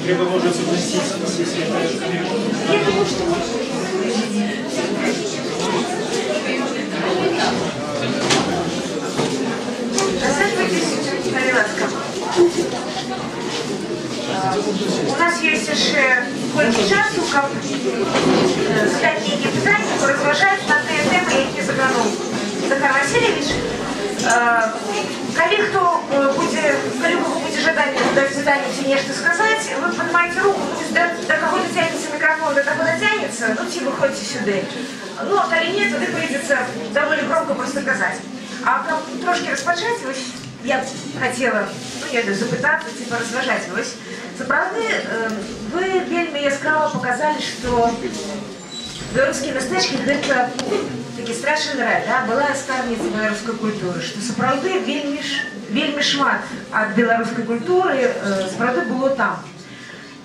Треба, може, согласиться, если это... Я думаю, что... Рассаживайтесь на релакска. У нас есть еще колькі часу, каб задать нейкія пытанні, поразважаць на тыя тэмы, якія загануў Захар Васильевич. Калі у кого будзе жаданне задаць заданне ці нешта сказаць, вы паднімаеце руку, до кого дацягнецца мікрафон, до того дацягнецца, ну ці выходзьце сюды. Ну, а калі нет, тады прыйдзецца даволі громко просто казаць. А трошки распачаць, я хотела, ну, я запытацца, ці паразважаць. Сапраўды, вы вельмі яскрава показалі, што беларускія мястэчкі гэта такі страшны рай, да? Была скарбніца беларускай культуры, што сапраўды вельмі шмат ад беларускай культуры сапраўды было там.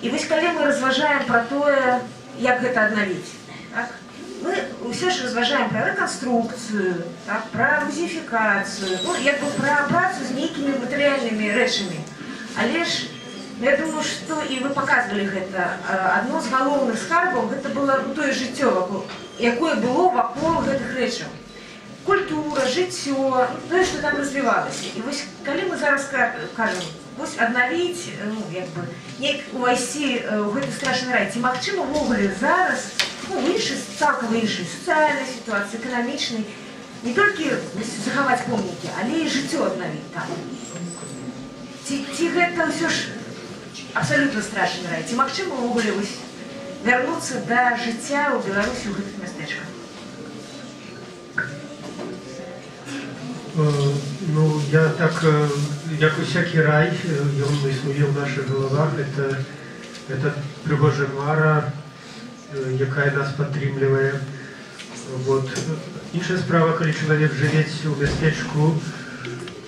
І вось калі мы разважаем пра тое, як гэта аднавіць, так? Мы ўсё ж разважаем пра рэканструкцыю, так? Пра музеіфікацыю, ну, як бы пра працу з нейкімі матэрыяльнымі рэчамі. Але ж я думаю, што і вы паказвалі гэта, адно з галоўных скарбаў гэта было тое жыццё, якое было вакол гэтых рэчаў. Культура, жыццё, тое, што там развівалася. І вось калі мы зараз кажам, вось аднавіць, ну, як бы, неяк увайсці ў гэты страшны рай, ці магчыма ўвогуле зараз, ну, цалкам іншай сацыяльнай сітуацыі, эканамічнай, не толькі захаваць помнікі, але і жыццё аднавіць там. Ці гэта ўсё ж абсолютно страшны рай. Ці магчыма ўвогуле вярнуцца да жыцця ў Беларусі ў гэтых мястэчках? Ну, я так, як усякі рай, ён існуе ў наших головах. Это прыгожая мара, якая нас падтрымлівае. Іншая справа, калі чалавек жывець у мястэчку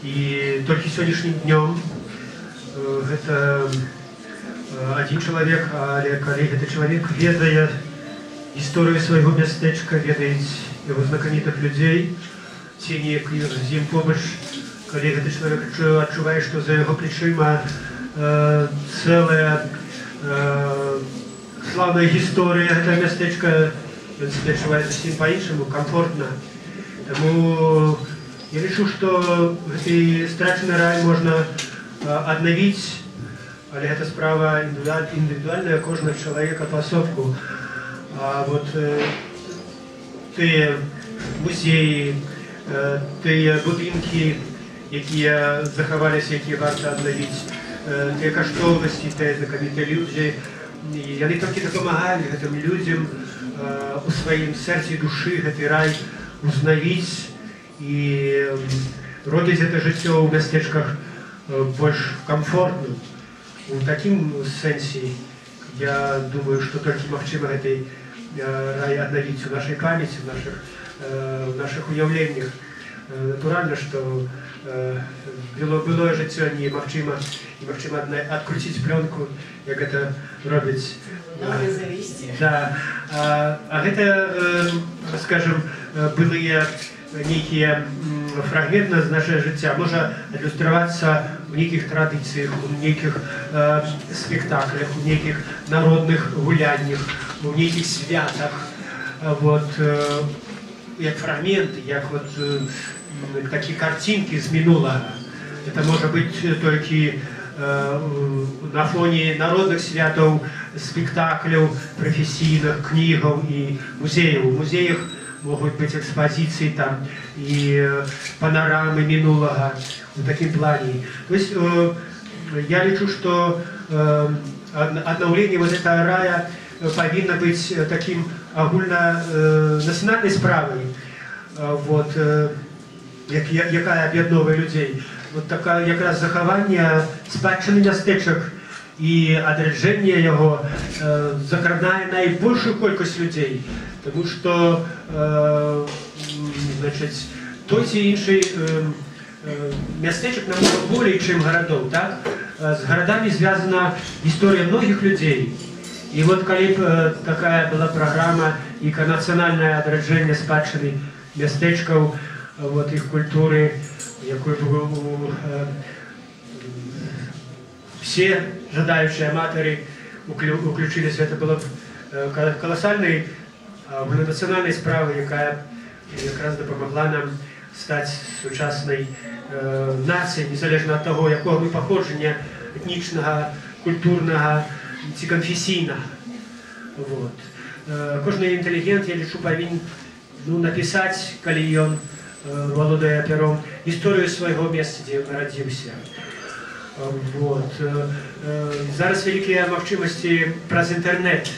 і толькі сённяшнім днём, гэта один чалавек, але калі гэты чалавек ведае гісторыю свайго мястэчка, ведаюць яго знакамітых людзей, ці неяк з ім побач, калі гэты чалавек адчувае, што за яго плечыма цэлая славная гісторыя гэтага мястэчка, ён сябе адчувае зусім па-іншаму, камфортна. Таму я лічу, што гэты страчаны рай можна аднавіць, але гэта справа індывідуальная кожнага чалавека паасобку. А вот тыя музеі, тыя будынкі, якія захаваліся, якія варта аднавіць, тыя каштоўнасці, тыя знакамітыя людзі, яны толькі дапамагалі гэтым людзям у сваім сэрцы душы гэты рай узнавіць і робіць гэта жыццё ў мястэчках больш комфортным. У такім сэнсе я думаю, што толькі магчыма гэтай рай аднавіць у нашай памяці, у нашых уяўленнях. Натуральна, што былое жыццё немагчыма адкруціць плёнку, як гэта робяць. Да. А гэта, скажем, былыя нейкія фрагменты з нашего жыцця можа адлюстравацца у нейкіх традыцыях, у нейкіх спектаклях, у нейкіх народных гуляннях, у нейкіх святах. Як фрагменты, як такія картинки з мінулага. Это можа быць толькі на фоне народных святаў, спектакляў, прафесійных, кнігаў і музеяў. У музеях могуць быць экспазіцыі там і панорамы мінулага в такім плане. То есть я лічу, што аднаўленне этого рая павінна быць таким агульнанацыянальнай справай, якая аб'ядноўвае людзей. Такая якраз захаванне спадчыны мястэчак і адраджэнне яго закранае найбольшую колькасць людзей. Тому што той ці іншы мястэчак намного болей, чым гарадоў. З гарадамі звязана гісторыя многіх людзей. І калі б такая была праграма і нацыянальнае адраджэнне спадчыны мястэчкаў, іх культуры, якой бы все жадаючыя аматары уключились, это было колоссальной агульнанациональной справой, якая якраз дапамагла нам стаць сучаснай нацыяй, незалежна ад таго, якога мы паходжання этнічнага, культурнага ці канфесійнага. Вот. Кожны інтэлігент, я лічу, павінен напісаць, калі ён валодае пером, гісторыю свайго месца, дзе ён нарадзіўся. Вот. Зараз вялікія магчымасці праз інтэрнэт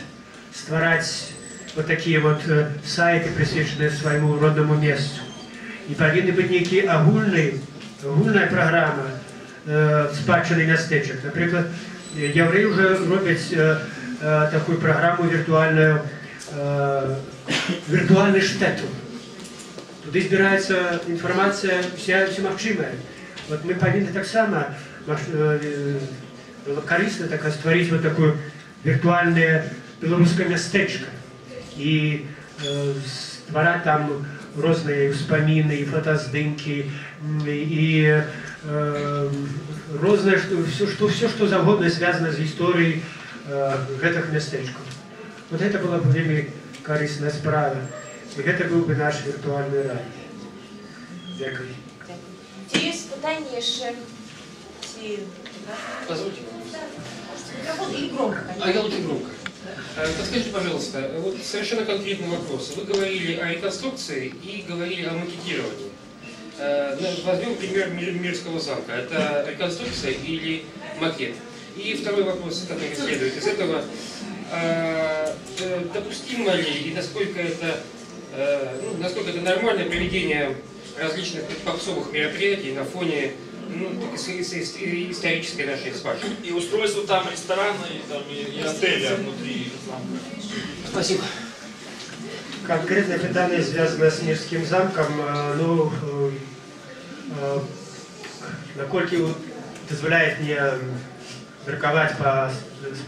ствараць вот такие вот сайты, присвяченные своему родному месту. И повинны быть некие агульная программа спадчыны мястэчак. Например, евреи уже робят такую программу виртуальный штету. Туда избирается информация вся магчымая. Вот мы повинны так само корисно так створить вот такую виртуальное белорусское местечко. И ствараць там розныя ўспаміны, і фотаздымкі, і рознае, все, что завгодна связано з гісторыяй гэтых мястэчкаў. Вот это была бы вельмі карысная справа. І гэта быў бы наш віртуальны рай. Дзякуй. Ці ёсць пытанні яшчэ? Позвольте. Микрофон и громко, конечно. Я лучше громко. Подскажите, пожалуйста, вот совершенно конкретный вопрос. Вы говорили о реконструкции и говорили о макетировании. Возьмем пример Мирского замка. Это реконструкция или макет? И второй вопрос, который следует из этого. Допустимо ли и насколько это нормальное проведение различных попсовых мероприятий на фоне исторической нашей спадщины? И устройство там ресторана, и отеля внутри замка. Спасибо. Конкретное питание связано с Мирским замком. Наколькі дозволяет мне мерковать по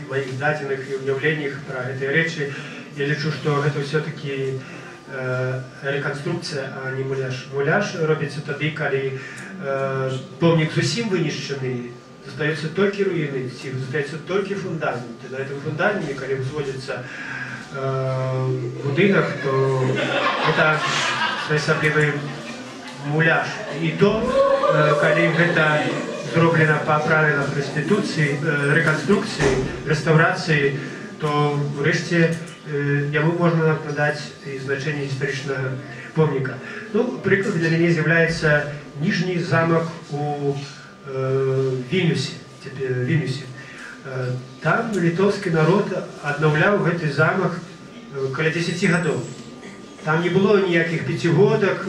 моих дадзеных и уявлениях про эти речи, я лечу, что это все-таки реконструкция, а не муляж. Муляж робится тогда, когда помник зусім вынищенный, остаются только руины, остается только фундамент. И на этом фундаменте, когда возводится будинок, то это своеособлівый муляж. И то, когда это сделано по правилам реконструкции, реставрации, то врешті ему можно надать и значение исторического помника. Приклад для меня является Нижний замок у Вильнюсе. Там литовский народ обновлял этот замок около 10 годов. Там не было никаких пятигодок,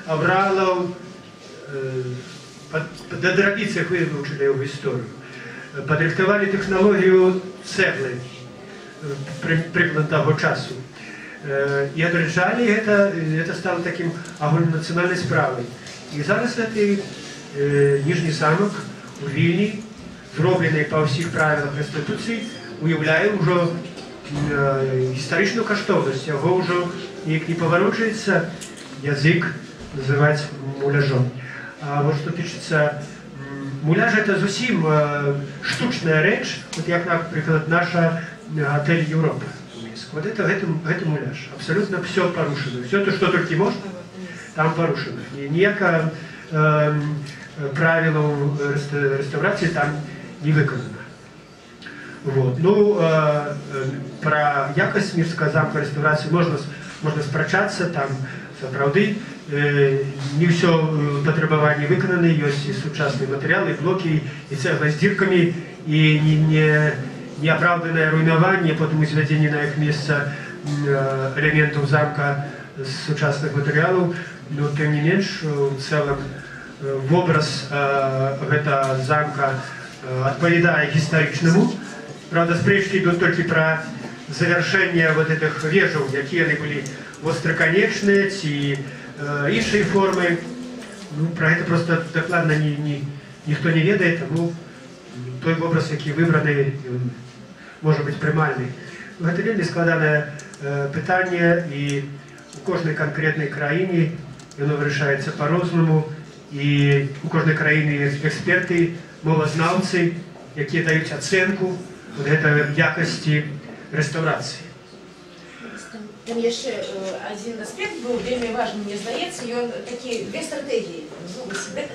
авралов, до дробицах выучили его историю. Подрихтовали технологию цеглы приклад того часу. И отречали это стало таким агульнанациональной справой. И зараз этот Нижний замок у Вильні, зроблений по всіх правилах Конституції, уявляє вже історичну коштовність. Його вже ніяк не поворочується язик називати муляжом. А вот что тычется, муляж это зусім штучная речь, вот як, например, наша отель Европа. Вот это муляж. Абсолютно все порушено. Все то, что только можно, там порушено. И никакое правило реставрации там не выполнено. Вот. Про якость Мирского замка реставрации можно спрачаться, там сапраўды не все потребования выполнены, есть и сучасные материалы, и блоки, и цегла с дырками, и неоправданное руйнование, потом изведение на их место элементов замка с сучасных материалов, но тем не меньше в целом в образ этого замка отповедает историчному. Правда, спречки идут только про завершение вот этих вежев, какие они были остроконечные, и іншої форми. Про это просто докладно ніхто не ведає, тому той образ, який вибраний, може бути приймальний. Це вельми складане питання, і у кожній конкретній країні воно вирішається по-розному, і у кожній країні є експерти, мовознавці, які дають оцінку вот это якости реставрации. Там яшчэ один аспект быў вельмі важны, мне здаецца, ён такі две стратэгіі.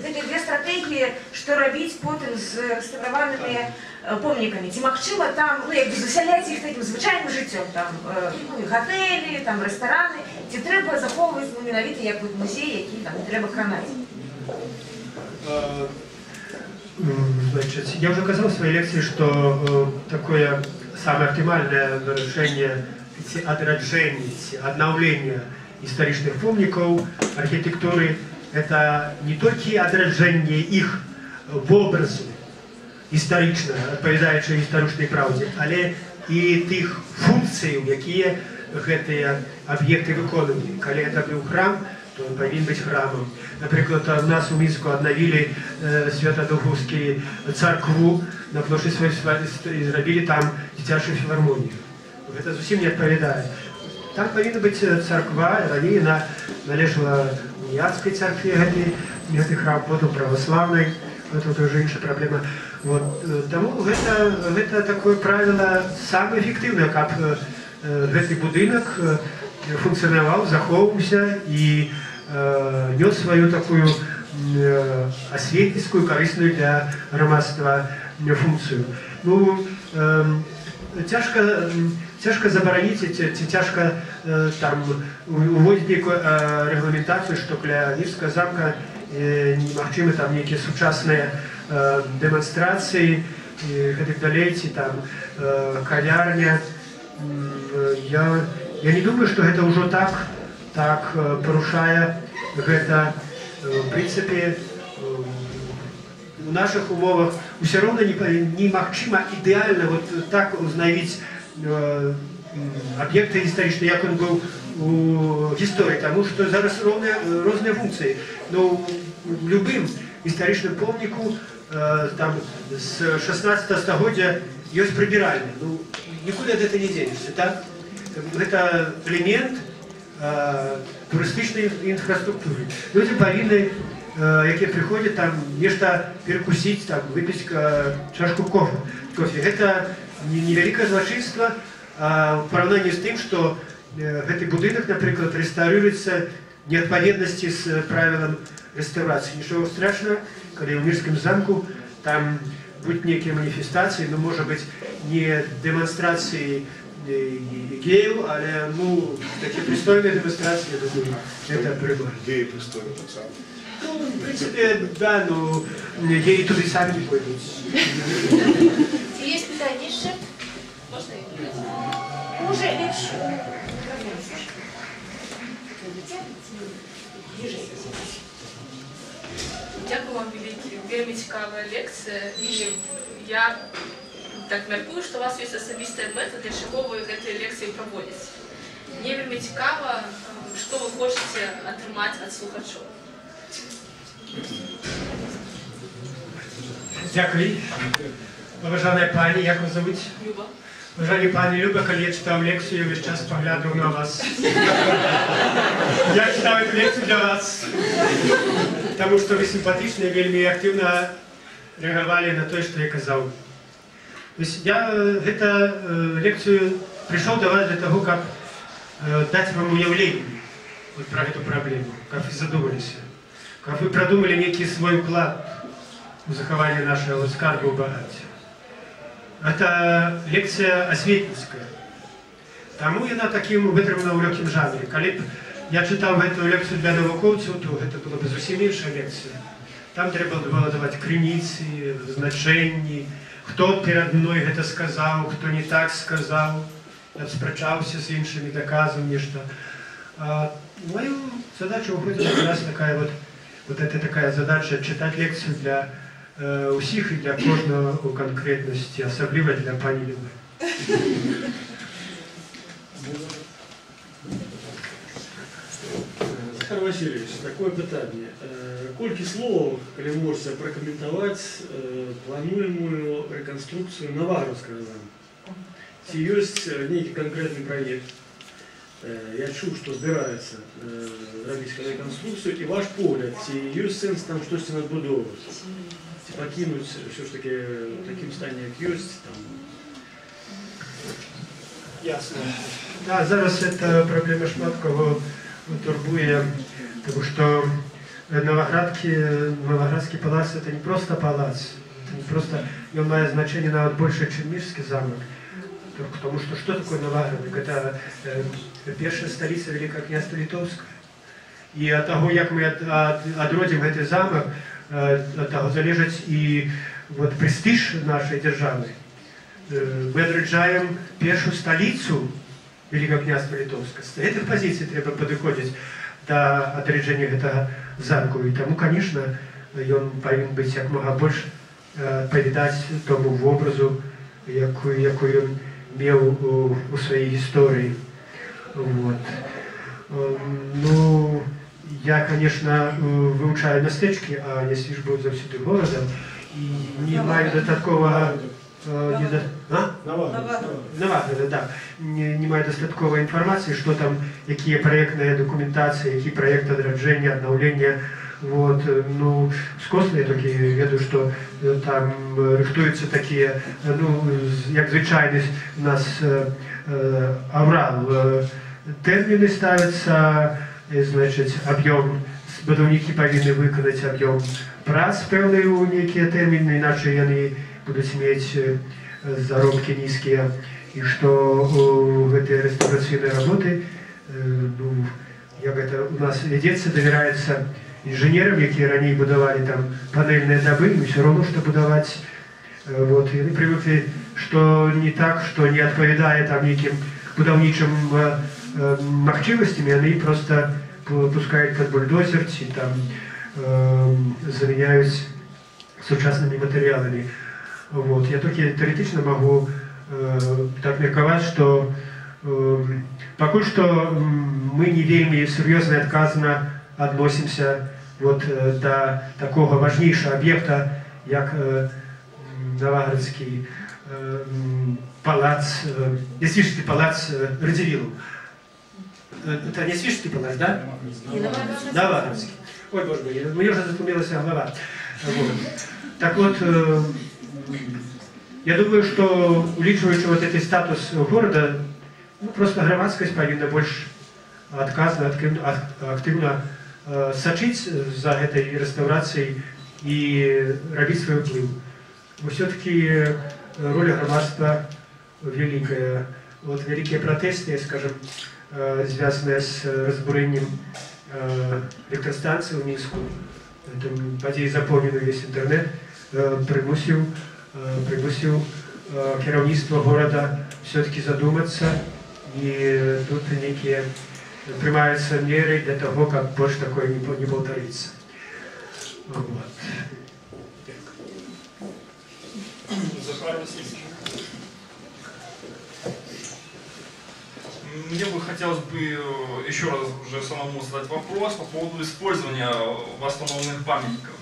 Гэта две стратэгіі, што рабіць потым з рэстаўраванымі помнікамі. Ці магчыма там, ну, як бы засяляць іх такім звычайным жыццём, там, ну, гатэлі, там, рэстараны, ці трэба захоўваць, ну, менавіта як вот музей, які там трэба кранаць. Значит, я уже сказал в своей лекции, что такое самое оптимальное выражение адраджение, обновление исторических помников, архитектуры, это не только адраджение их в образу исторично, отповедающие исторической правде, але и тих функций, какие эти объекты виконують. Коли это был храм, то он повинен быть храмом. Например, у нас у Минску обновили Свято-Духовскую церкву на площади своей, и сделали там дитячую филармонию. Это совсем не отповедает. Там повинна быть церква, ранее належала уніяцкой церкви, этот храм, потом православной, это уже инша проблема. Вот. Тому это такое правило самое эффективное, как этот будинок функционовал, заховывался и нес свою такую осветительскую, корыстную для громадства функцию. Ну, тяжко заборонить, тяжко там уводить некую регламентацию, что для Львівського замка немагчимы там некие сучасные демонстрации и так далее, там кавярня. Я не думаю, что это уже так порушая это в принципе в наших умовах все равно немагчыма идеально вот так узнавить объекты исторические, как он был у истории, потому что зараз разные функции. Но любым историческим помнику там с 16 столетия есть прибиральня. Ну, никуда от этого не денешься, так? Это элемент туристичной инфраструктуры. Люди повинны, які приходят там нечто перекусить, там выпить чашку кофе. Это невеликое злочинство в поравнании с тем, что этот будинок, например, реставрируется в неотповедности с правилом реставрации. Ничего страшного, когда в Мирском замку там будут некие манифестации, но может быть не демонстрации геев, а ну, такие пристойные демонстрации, я думаю, это прибыль. Геи пристойные, так само. Ну, в принципе, да, но геи туда и сами не пойдут. Есть питание еще? Можно их? Уже лучше. Дякую вам вельми цікава лекція. І я так мяркую, що у вас є особистая мета, для чого ви ці лекції проводите. Мені вельми цікаво, що ви хочете отримати від слухачів. Дякую. Уважаемая пани, як вас зовут? Люба. Уважаемая пани Люба, коли я читал лекцию, я весь час поглядывал на вас. Я читал эту лекцию для вас, потому что вы симпатичны и вельми активно реагировали на то, что я сказал. То есть я эту лекцию пришел давать для того, как дать вам уявление вот про эту проблему, как вы задумались, как вы продумали некий свой вклад в захование нашего скарба и богатства. Это лекция осветницкая. Тому я на таким витримано легким жанре. Коли б я читав эту лекцию для науковців, то это была бы зовсім інша лекція. Там треба було давати криниці, значення, хто перед мною это сказав, хто не так сказав. Я сперечався з іншими, доказував нечто. Мою задачу виходить как раз такая вот это такая задача читать лекцию для усіх і для кожного у конкретності, особливо для пані Люби. Захар Васильевич, такое питання. Колькі словаў, калі можете прокомментовать плануемую реконструкцию Наваровского замка? Ці ёсць нейкі конкретный проект? Я чуў, што збіраецца зрабіць реконструкцию, і ваш погляд, ці ёсць сэнс там штосьці надбудоўваць? Ці пакінуць все ж таки в такім стане, як ёсць, там Ясно. Да, зараз эта проблема шмат кого турбуе, потому что Новоградский палац это не просто палац, это не просто, он имеет значение навіть больше, чем Мирский замок. Потому что что такое Новоград? Это первая столица Великого княжества Литовского. И от того, как мы отродим этот замок, от того залежит и вот престиж нашей державы. Мы отраджаем первую столицу Великого княжества Литовского. С этой позиции треба подходить до отраджения этого замка. И тому, конечно, он повинен быть как можно больше передать тому в образу, якую он имел у своей истории. Вот. Ну, я, конечно, выучаю местечки, а я свіж був завсюди городом, и не маю до такого... Наваграда, да. Не маю достатковой информации, что там, какие проектные документации, какие проекты отраджения, обновления. Вот, ну, скосно я таки веду, что там рихтуються такі, ну, як звичайно у нас аврал, терміни ставляться, значить, об'єм, будівники повинні виконати об'єм праць певний у які терміни, іначе вони будуть мати заробки низькі. І що в ці реставраційні роботи, ну, як це у нас ведеться, довіряється инженерам, які ранее будовали там панельные доби, им все равно, что будовать. Вот. И они привыкли, что не так, что не отповедая там неким будовничим махчивостям, они просто пускают под бульдозер и там заменяют сучасними материалами. Вот. Я только теоретично могу так мерковать, что пока что мы не вельми серьезно отказано относимся вот до такого важнейшего объекта, как Новоградский палац, Несвижский палац Радзивиллу. Это Несвижский палац, да? Новоградский. Ой, боже мой, мне уже затумилась голова. Вот. Так вот, я думаю, что, уличиваючи вот этот статус города, ну, просто громадскость повинна больше отказно, активно сочить за этой реставрацией и робить свой вплив. Все-таки роль громадства великая. Вот великие протесты, скажем, связанные с разбурением электростанции в Минску, это, подей, запомнил весь интернет, примусил керівництво города все-таки задуматься, и тут некие принимаются меры для того, как больше такое не повторится. Вот. Захар Васильевич. Мне бы хотелось бы еще раз уже самому задать вопрос по поводу использования восстановленных памятников.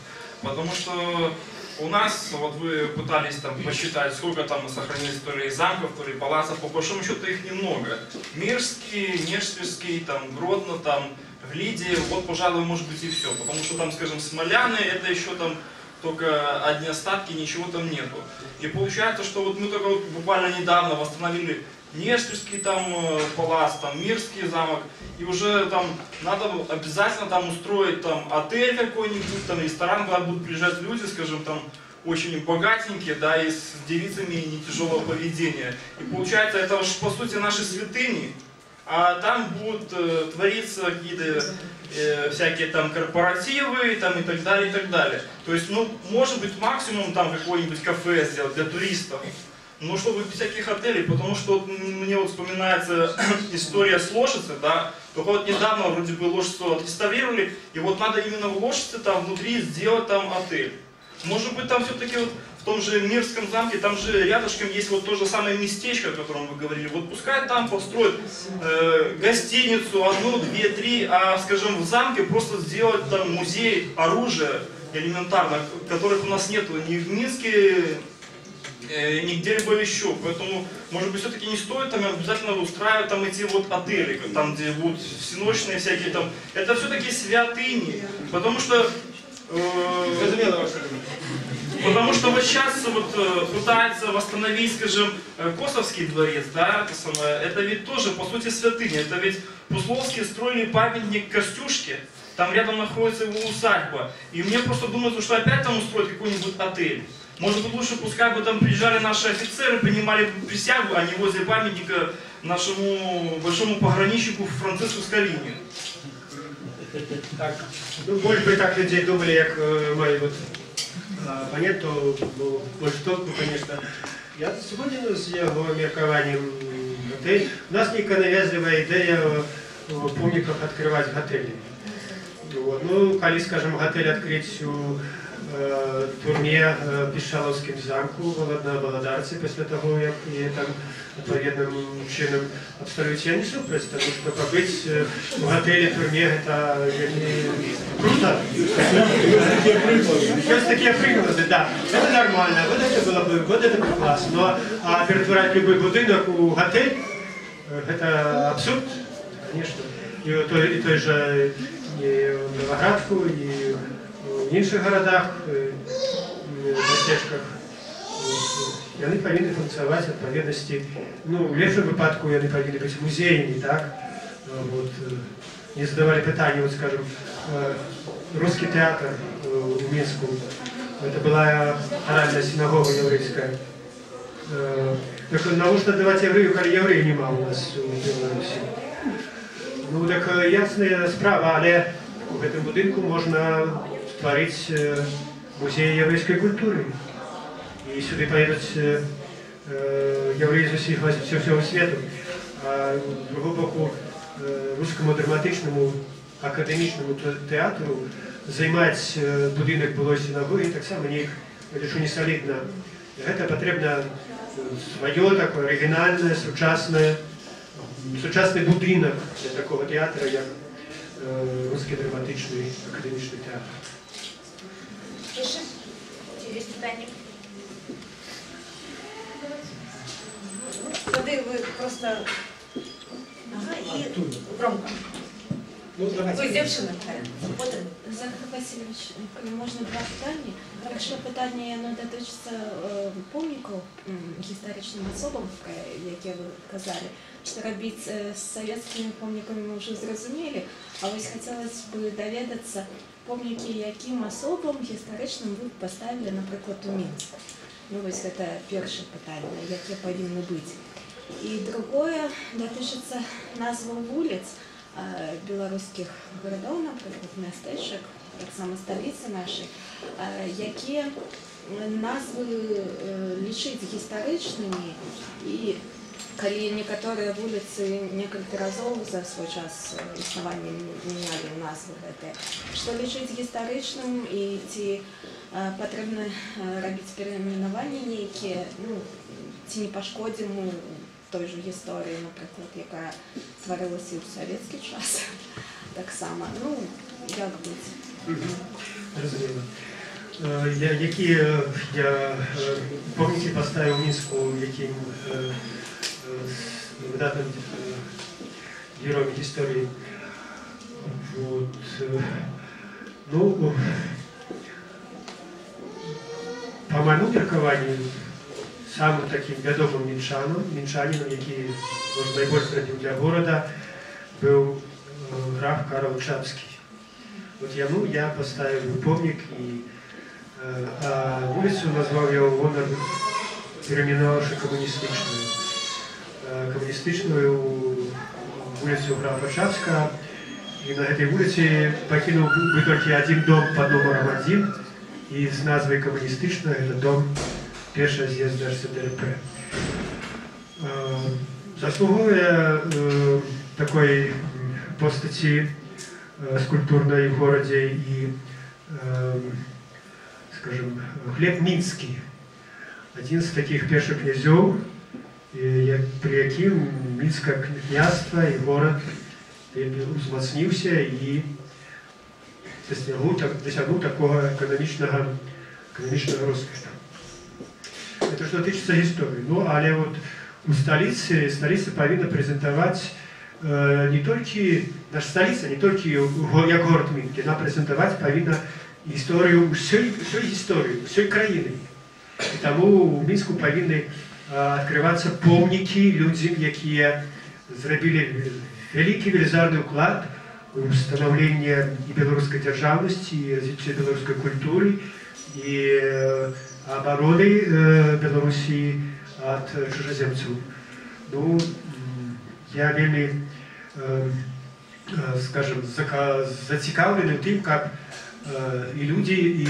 Потому что у нас, вот вы пытались там посчитать, сколько там сохранились то ли замков, то ли палацов, по большому счету их немного. Мирский, Нежствежский, там, Гродно, там, Глиди, вот, пожалуй, может быть и все. Потому что там, скажем, Смоляны, это еще там только одни остатки, ничего там нету. И получается, что вот мы только вот буквально недавно восстановили Нежствежский там палац, там Мирский замок, и уже там надо обязательно там устроить там отель какой-нибудь, там ресторан, куда будут приезжать люди, скажем, там очень богатенькие, да, и с девицами не тяжелого поведения. И получается, это уж по сути наши святыни, а там будут твориться какие-то всякие там корпоративы там, и так далее, и так далее. То есть, ну, может быть, максимум там какое-нибудь кафе сделать для туристов. Ну, чтобы без всяких отелей, потому что вот, мне вот вспоминается история с Лошицей, да, только вот недавно вроде бы Лошицу отреставрировали, и вот надо именно в Лошице там внутри сделать там отель. Может быть, там все-таки вот в том же Мирском замке, там же рядышком есть вот то же самое местечко, о котором вы говорили. Вот пускай там построят гостиницу, 1, 2, 3, а, скажем, в замке просто сделать там музей оружия элементарно, которых у нас нету ни в Минске, нигде либо еще. Поэтому, может быть, все-таки не стоит там обязательно устраивать там эти вот отели, там, где будут всеночные всякие там. Это все-таки святыни. Потому что... Потому что вот сейчас вот пытаются восстановить, скажем, Косовский дворец, да, это ведь тоже, по сути, святыня. Это ведь Пусловские строили памятник Костюшке, там рядом находится его усадьба. И мне просто думается, что опять там устроить какой-нибудь отель. Может быть, лучше пускай бы там приезжали наши офицеры, принимали присягу, а не возле памятника нашему большому пограничнику Франциску Скалини. Так, ну, может быть, так людей думали, як мой вот оппонент, то был больше толку, конечно. Я згоден з його міркуванням готель. У нас нейка навязлива ідея в помниках открывать готели. Вот. Ну, коли, скажем, готель открыть у турме Пішаловським замку на Володарці, після того, як її там відповідним чином обставить, я не супер, тому що побыть в готелі, турме, это круто. Сейчас такие приклади, да. Это нормально, вот это было бы, вот это бы классно. Но а перетворять любой будинок у готель, это абсурд, конечно. И той же и в Новоградку, и в інших городах, містечках, вони повинні функціонувати в відповідності, ну, в ліпшому випадку вони повинні бути музеями, так? Вот. Мне задавали питання, вот, скажем, русский театр в Минску, это была оральная синагога еврейская. Так научно давать еврею, коли евреев нема у нас в Беларуси. Ну, так ясная справа, але в этом будинку можно творить музей еврейской культуры. И сюда поедут евреи со всего света. А в другому боку русскому драматичному академічному театру займать будинок былой синагоги так само не солидно. Это потребно свое такое оригинальное, сучасный будинок для такого театра, як русский драматичный академічний театр. Тише. Через питання. Тоді ви просто... Ага, і громко. Ну, давайте. Ви дівчина. Захар Васильович, можна два питання. Перше питання дотичиться помників історичним особам, які ви казали. Що робити з совєтськими помниками ми вже зрозуміли, а ось хотілося б довідатися, помники яким особам історичним ви поставили, наприклад, у Мінську. Ну, ось це перше питання, яке повинно бути. І друге дотичиться назви вулиць білоруських городів, наприклад, містечок, так само столиці нашої, які назви лічить історичними, і коли некоторые вулиці некілька разів за свій час існування міняли назви, що лічить історичним, і ці потрібно робити перейменування які, ну, ці не пошкодимо той же історії, наприклад, яка створилася і в совєтський час, так само. Ну, як бути? Розуміло. Які я помните поставив в Мінську, яким видатним героям історії. Вот. Ну, по моему міркуванню, самым таким вядомым мінчанином, який найбільш зробив для города, був граф Карл Чапський. Вот ему я поставил помник, и улицу назвал его Вонер, переименовавши коммунистичную улицу графа Чапского. И на этой улице покинул бы только один дом под номером 1, и с назвой коммунистичного это дом Первого съезда РСДРП. Заслугуя такой постати скульптурной в городе и, скажем, Глеб Минский, один из таких первых князёв, при яким Минское княство и город узмацнился и досягнул такого экономичного роскоши. Это что тычется истории. Ну, але вот у столица повинна презентовать не только наша столица, не только як город Минки, она презентовать повинна гісторыю ўсёй гісторыі, ўсёй краіны. І таму ў Мінску павінны адкрывацца помнікі людзям, якія зрабілі вялікі велізарны ўклад у станаўленне і беларускай дзяржаўнасці, і развіцця беларускай культуры, і абароны Беларусі ад чужаземцаў. Ну, я вельмі, скажем, зацікаўлены ў тым, каб і людзі, і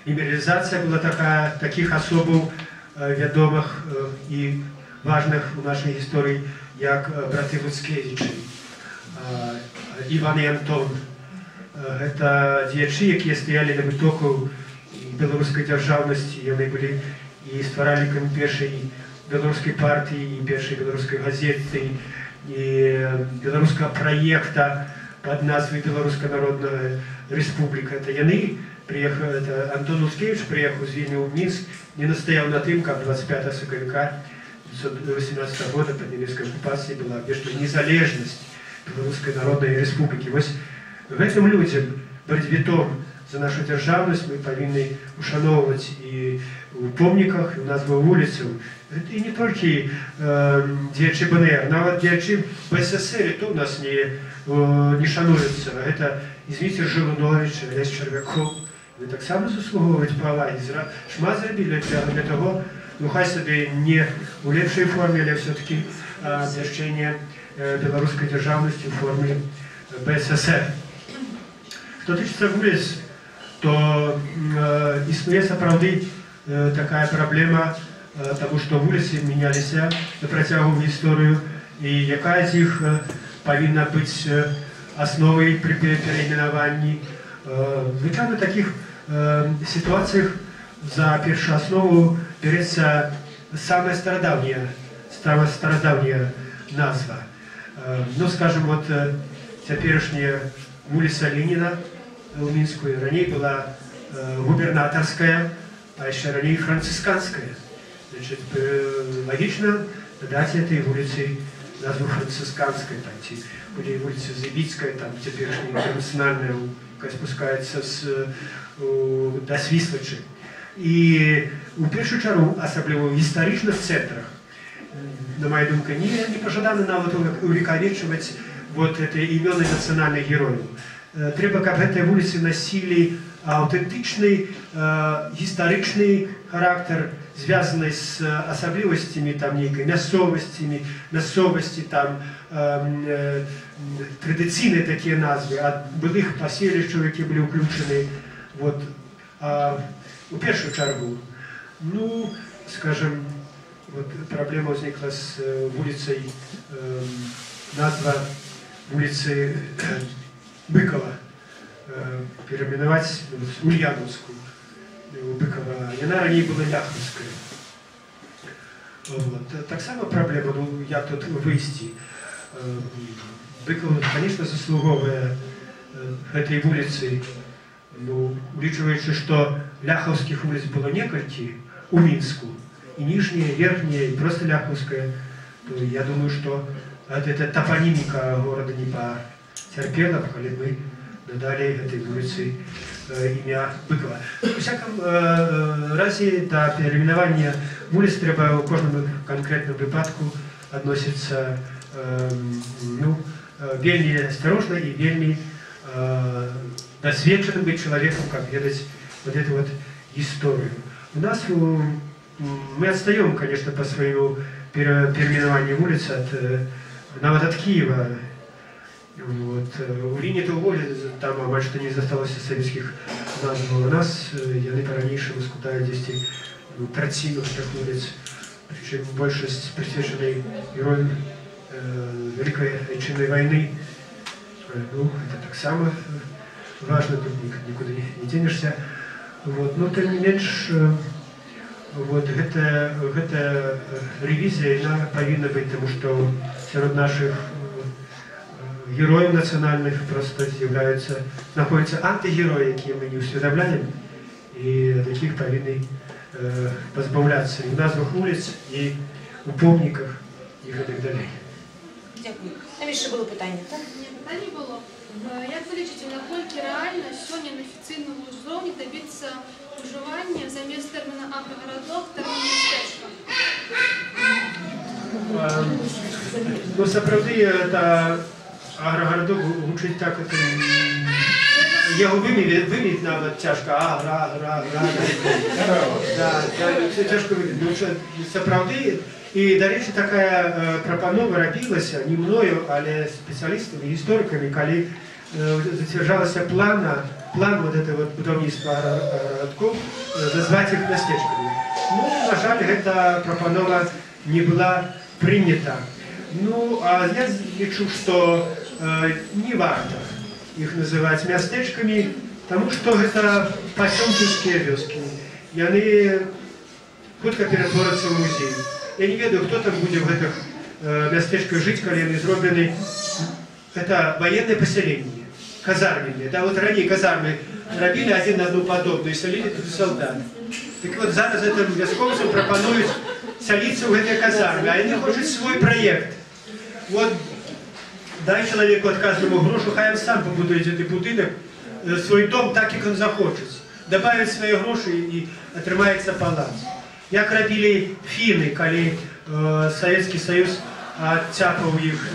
мемарыялізацыя была такіх асобаў вядомых і важных у нашай гісторыі, як браты Луцкевічы, Іван і Антон. Гэта дзеячы, якія стаялі на вытоку беларускай дзяржаўнасці. Яны былі і стваральнікамі першай беларускай партыі, і першай беларускай газеты, і беларускага праекта пад назвай Беларуская народная рэспубліка. Это яны приехали, это Антон Луцкевич приехал из Вильни в Минск, не настоял на тем, как 25 сакавіка 1918 года под немецкой оккупацией была обвешена незалежность Белорусской народной республики. Вот гэтым людям, борьбитом за нашу державность, мы повинны ушановывать и у помниках, и у назвах улицах. И не только дзеячы БНР, нават дзеячы БССР, и то у нас не шануюцца. Это, извините, Жирунович, Лесь Червяков. Вы так само заслуговуюць павагі. Шмат зрабілі для того, ну хай сабе не у лепшай форме, але все-таки абвяшчэнне беларускай дзяржаўнасці ў форме БССР. Што тычыцца вуліц, то існуе сапраўды такая праблема, таму што вуліцы мяняліся на працягу гісторыю, і якая з іх павінна быць асновай пры перайменаванні. Звычайна в таких ситуациях за першааснову берется самая стародавняя назва. Ну, скажем, вот цяперашняя вуліца Ленина у Мінску раней была губернаторская, а еще раней францисканская. Значит, логично дать этой улице назву францисканской, там были улица Забицкая, там цяперашняя интернациональная, спускаецца да Свіслачы. І у першую чаргу, асабліва ў гістарычных цэнтрах, на маю думку, не пажадана нават увекавечваць вот это імёны нацыянальных герояў. Трэба, каб гэтыя вуліцы насілі аўтэнтычны гістарычны характар, звязаны з асаблівасцямі там нейкай мясцовасці, там традыцыйныя такія назвы ад былых паселішчаў, якія былі ўключаны. Вот. У першую чаргу, ну, скажем, вот праблема ўзнікла з вуліцай, назва вуліцы Быкова, перайменаваць Ульяновскую. У Быкова, яна раней была Ляховская. Вот. Так само проблема, ну, як тут выйсці. Быков, конечно, заслуговуе этой вуліцы, ну, улічваючы, што ляхаўскіх вуліц было некалькі у Мінску, і ніжняя, верхняя, і просто ляхаўская, то я думаю, што эта топонимика города не потерпела, калі мы додали этой вуліцы імя Быкова. У всяком разе да перайменавання вуліц трэба ў кожным канкрэтным выпадку адносіцца вельмі асцярожна і вельмі досведчаным быць чалавекам, каб ведаць вот эту вот историю. У нас мы отстаем, конечно, по своему переименованию улиц нават от Киева. Вот. У Ліні-то уволі, там бачу, не засталося советских назв. У нас яны по-ранейшаму складаюць 10 траціну таких улиц, причем большасць присвячанай героям Великой Отечественной войны. Ну, это так само важно, тут никуда не денешься. Вот. Но тем не менш, вот гэта ревизия она повинна быть, потому что среди наших героев национальных просто находятся антигерои, якія мы не усведомляем, и таких повинны позбавляться и в назвах улиц, и у помниках, и так далее. Дякую. Там ще було питання, так? Ні, питання було. Як ви лічите, наскільки реально сьогодні на офіційному зоні добитися уживання замість терміна агрогородок термін містечко? Ну, сапраўды, это аграгарадок гучыць так, это яго выміць нават цяжка. Да, цяжка выміць. Ну, сапраўды, і, дарэчы, такая прапанова рабілася не мною, але спецыялістамі, гісторыкамі, калі зацвярджалася план вот это вот будаўніцтва аграгарадкоў, назваць іх мястэчкамі. Ну, на жаль, гэта прапанова не была принята. Ну, а я лічу, што не варта іх называць мястэчкамі, таму што гэта пасёлкаўскія вёскі. Яны хутка ператворацца ў музей. Я не ведаю, хто там будзе в гэтых мястэчках жыць, калі яны зроблены. Это военное поселение, казарменные. Да, вот ранее казармы робили один на одну подобную и солили тут солдат. Так вот, зараз этим вяскоўцам прапануюць саліцца ў гэтай казарме, а яны хочуць свой проект. Вот, дай человеку адказнаму грошу, хай он сам побудуе гэты будынак, свой дом так, як он захочет. Добавить свои грошы и атрымаецца палац. Як рабілі фіны, калі Савецкі Саюз адцяпаў іх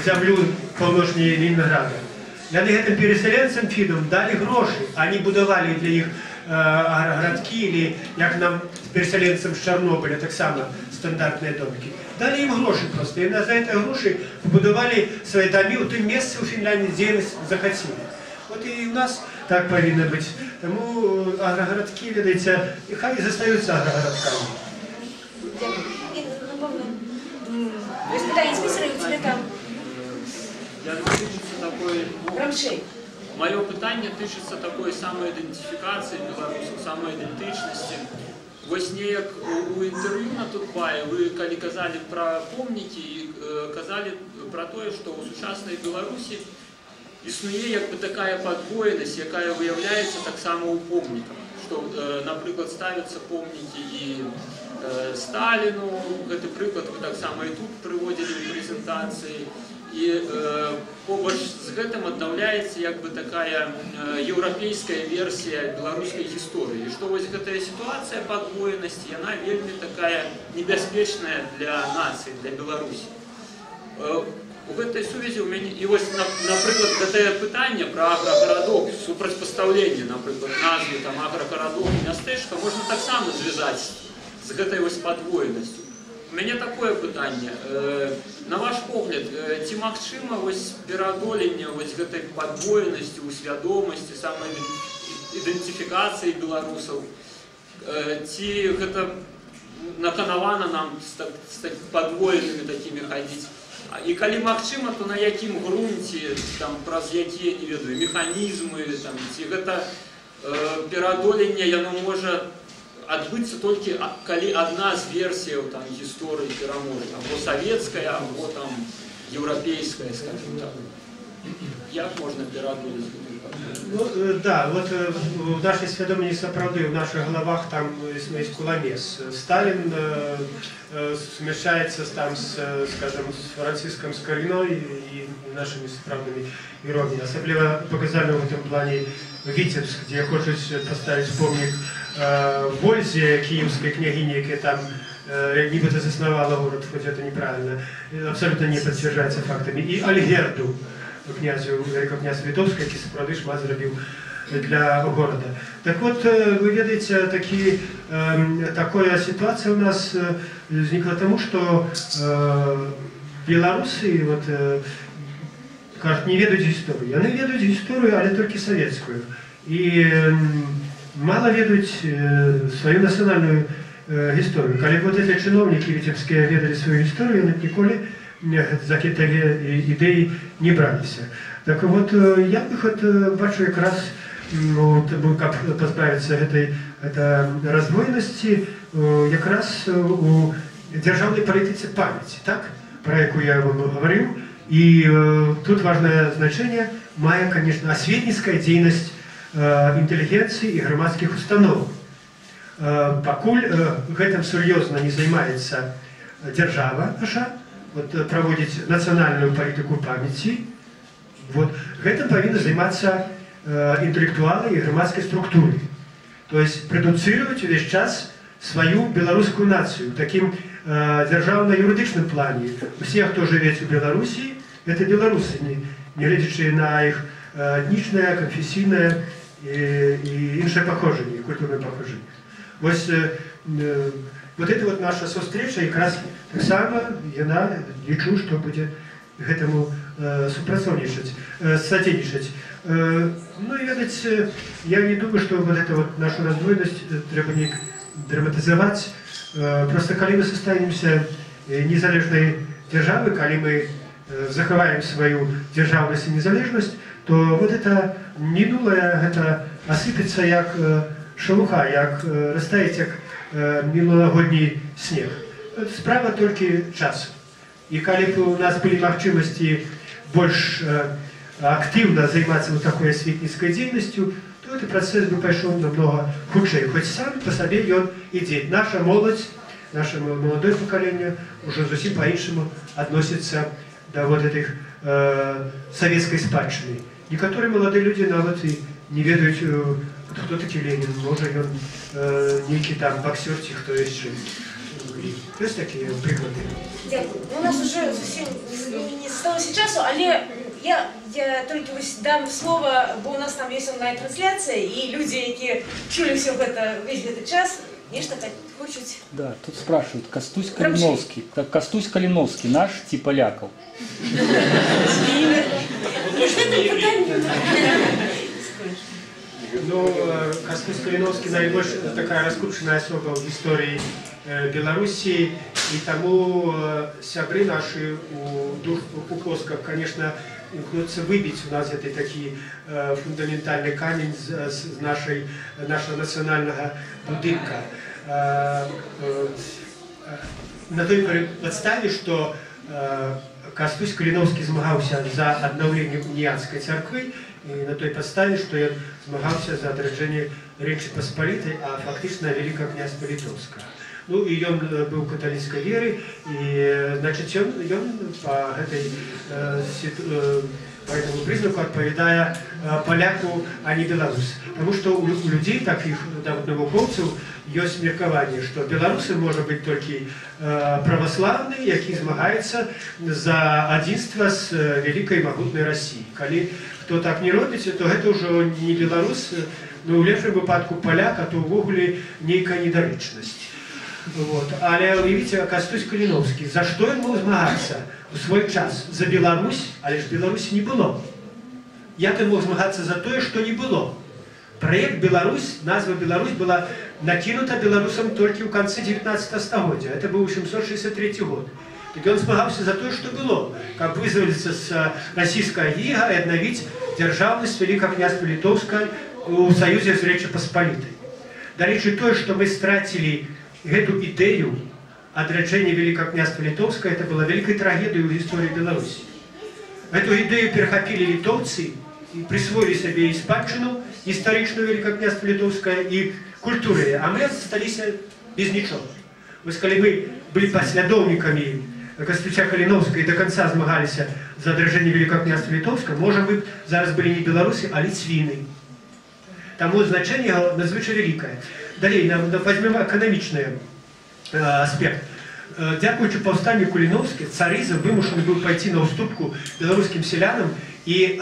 зямлю паўночней Ленінграда. Яны гэтым перасяленцам фінам далі грошы, они будавалі для іх гарадкі, или як нам перасяленцам з Чарнобыля, таксама стандартныя домікі. Далі ім грошы проста, і за гэтыя грошы побудавалі свае дамы ў тым месцы ў Фінляндіі, дзе яны захацелі. Вот і у нас так павінна быць. Таму аграгарадкі, ведаеце, хай застаюцца аграгарадкамі. Дякую. І, напевно, ось питання списали, у тебе там. Я тычуся такой, Рамшей. Маё пытанне тычыцца такой самаідэнтыфікацыі беларусаў, самаідэнтычнасці. Вось неяк у інтэрв'ю на Тутбае вы калі казалі пра помнікі і казалі пра тое, што ў сучаснай Беларусі існуе як бы такая падвоенасць, якая выяўляецца таксама ў помніках. Што, напрыклад, ставяцца помнікі і Сталіну, гэты прыклад вы таксама і тут прыводзілі ў прэзентацыі. І побач з гэтым аднаўляецца як бы такая еўрапейская версія беларускай гісторыі. І што вось гэтая сітуацыя падвоенасці, яна вельмі такая небяспечная для нацыі, для Беларусі. У гэтай сувязі ў мяне, і вось, напрыклад, гэтае пытанне пра аграгарадок, супрацьпастаўленне, напрыклад, назвы там аграгарадок і мястэчка можна таксама звязаць з гэтай вось падвоенасцю. У мяне такое пытанне. На ваш погляд, ці магчыма вось пераадоленне вось гэтай падвоенасці ў свядомасці, самаідэнтыфікацыі беларусаў? Ці гэта наканавана нам з падвоенымі такімі хадзіць? І калі магчыма, то на якім грунце, праз якія, не ведаю, механізмы, ці гэта пераадоленне яно можа адбыцца толькі калі адна з версіяў гісторыі пераможа, або савецкая, або еўрапейская, скажем так. Як можна пераадолець гэтую падвоенасць? Ну, да, вот в нашей свядомости сапраўды, в наших головах там есть куламес. Сталин смешается там скажем, с Франциском Скориной и нашими справными героями. Особливо показали в этом плане Витебск, где хочет поставить помник Вользе, киевской княгине, которая там нібито заснувала город, хоть это неправильно, абсолютно не подтверждается фактами. И Альгерду, князю, великокнязь Литовский, який справді шмат зробив для города. Так вот, вы ведаете, такая ситуация у нас возникла тому, что белорусы кажуть, не ведают историю. Они ведают историю, але только советскую. И мало ведают свою национальную историю. Когда вот эти чиновники витебские ведали свою историю, они николи за какие-то идеи не брались. Так вот, я бы бачу якраз, как позбавиться этой раздвоенности, якраз у державной политике памяти, так? Про яку я вам говорил. И тут важное значение мае, конечно, осветницкая деятельность интеллигенции и громадских установок. Пакуль гэтым сур'ёзна не займаецца держава наша, вот, праводзіць нацыянальную палітыку памяці, вот, гэтым павінны займацца інтэлектуалы і грамадскай структуры. То есть прадуцыраваць увесь час сваю беларускую нацыю в такім дзяржаўна-юрыдычным плане. Усе, хто жывець у Беларусі, это беларусы, не гледзячы на іх этнічнае, канфесійнае і іншае паходжанне, культурнае паходжанне. Вось вот это вот наша сустрэча якраз таксама яна, лічу, што будзе гэтаму супрацоўнічаць, садзейнічаць. Ну і ведаць, я не думаю, што вот эту вот нашу раздвоенасць трэба неяк драматызаваць. Просто калі мы состоимся незалежнай дзяржавы, калі мы захаваем сваю дзяржаўнасць і незалежнасць, то вот это мінулае, гэта асыпецца як шелуха, як растаіць як мінулагодні снег. Справа толькі часу. І калі б у нас былі магчымасці больш актыўна займацца вот такой асветніцкай дзейнасцю, то этот працэс бы пайшоў намного хутчэй. Хоць сам па сабе ён ідзе. Наша моладзь, наше маладое пакаленне ўжо зусім па-іншаму адносіцца да вот этих савецкай спадчыны. Некаторыя маладыя людзі нават і не ведаюць, хто такі Ленін, можа ён нейкі там боксер ці хто яшчэ. Ёсць такія прыклады. Дякую. У нас уже зусім не засталося часу, але я тільки дам слово, бо у нас там є онлайн-трансляція, і люди, які чули все весь этот час, нечто так хочуть. Да, тут спрашивают, Костусь Калиновский наш, ці поляков? Ну, Костусь Калиновский наибольш такая раскрученная особа в истории Белоруссии, и тому сябры наши у Посках, конечно, хочется выбить у нас это такие фундаментальный камень с нашего национального будинка. На той подставе, что Костусь Калиновский змагаўся за аднаўленне уніянскай царквы, і на той подставе, что ён змагаўся за адраджэнне Рэчы Паспалітай, а фактычна Великага князства Літоўскага. Ну і ён быў каталіцкай веры, і значыць ён па гэтаму прызнаку адпавядае паляку, а не беларус. Таму што у людзей, такіх навукоўцаў, ёсць меркаванне, што беларусы можа быць толькі праваслаўны, які змагаецца за адзінства з вялікай магутнай Расіі. Калі хто так не робіць, то гэта ўжо не беларус, но ў лепшым выпадку паляк, а то ўвогуле нейкая недарэчнасць. Вот. Але уявіце, Костусь Калиновский, за што ён мог змагацца у свой час? За Беларусь, але ж Беларусі не было. Як ён мог змагацца за тое, што не было? Праект «Беларусь», назва «Беларусь» была накинута беларусам толькі ў канцы 19 стагоддзя. Это быў 763 год. Так ён змагаўся за тое, што было, каб вызваліцца з расійскага іга і аднавіць дзяржаўнасць Великага князства Літоўскага ў саюзе з Рэчы Паспалітай. Дарэчы, тое, што мы страцілі гэту ідэю адраджэння Великага князства Літоўскага, это была вялікай трагедыяй у гісторыі Беларусі. Эту ідэю перахапілі літоўцы і присвоілі сабе і спадчыну гістарычную Великага князства Літоўскага і культуры, а мы засталіся без нічога. Вось калі мы былі паслядоўнікамі Костуся Калиновскага і до конца змагаліся за адраджэнне Великага князства Літоўскага, можа, мы зараз былі не беларусы, а ліцвіны. Таму значэнне надзвычай вялікае. Далей, возьмем эканамічны аспект. Дзякуючы паўстанню Калиновскага, царызм вымушаны быў пайти на ўступку беларускім селянам і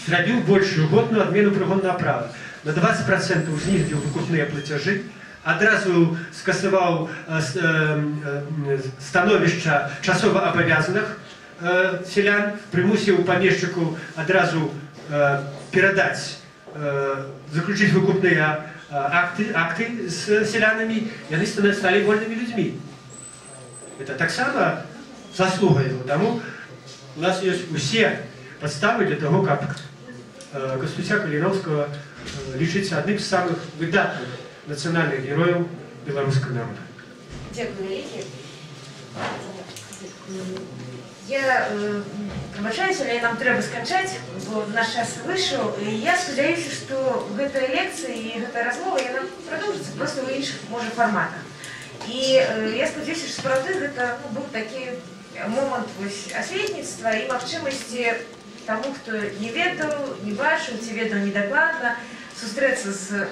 зрабіў большую годную адмену прыгоннага права. На 20% знізіў выкупныя плацяжы, адразу скасаваў становішча часова абавязаных селян, прымусіў памешчыку адразу перадаць, заключыць выкупныя акты з селянамі, яны сталі вольнымі людзьмі. Это таксама заслуга яго. Таму у нас ёсць усе падставы для того, каб Костуся Калиновскага лічыць адным з самых выдатных нацыянальных герояў беларускага народа. Дякую, вялікі. Я пробачаюся, але нам трэба сканчаць, бо наш час выйшаў. Я спадзяюся, што гэтая лекцыя і гэтая размова яна прадоўжыцца проста ў іншых, можа, фарматах. І я спадзяюся, што сапраўды гэта быў такі момант асветніцтва і магчымасці таму, хто не ведаў, не бачыў, ці ведаў недакладна, сустрэцца з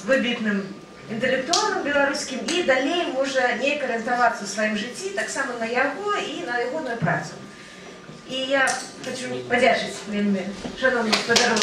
выбітным інтэлектуалам беларускім і далей можа неяк арыентавацца ў сваім жыцці таксама на яго і на ягоную працу. І я хочу падзячыць вельмі шановнаму гаспадару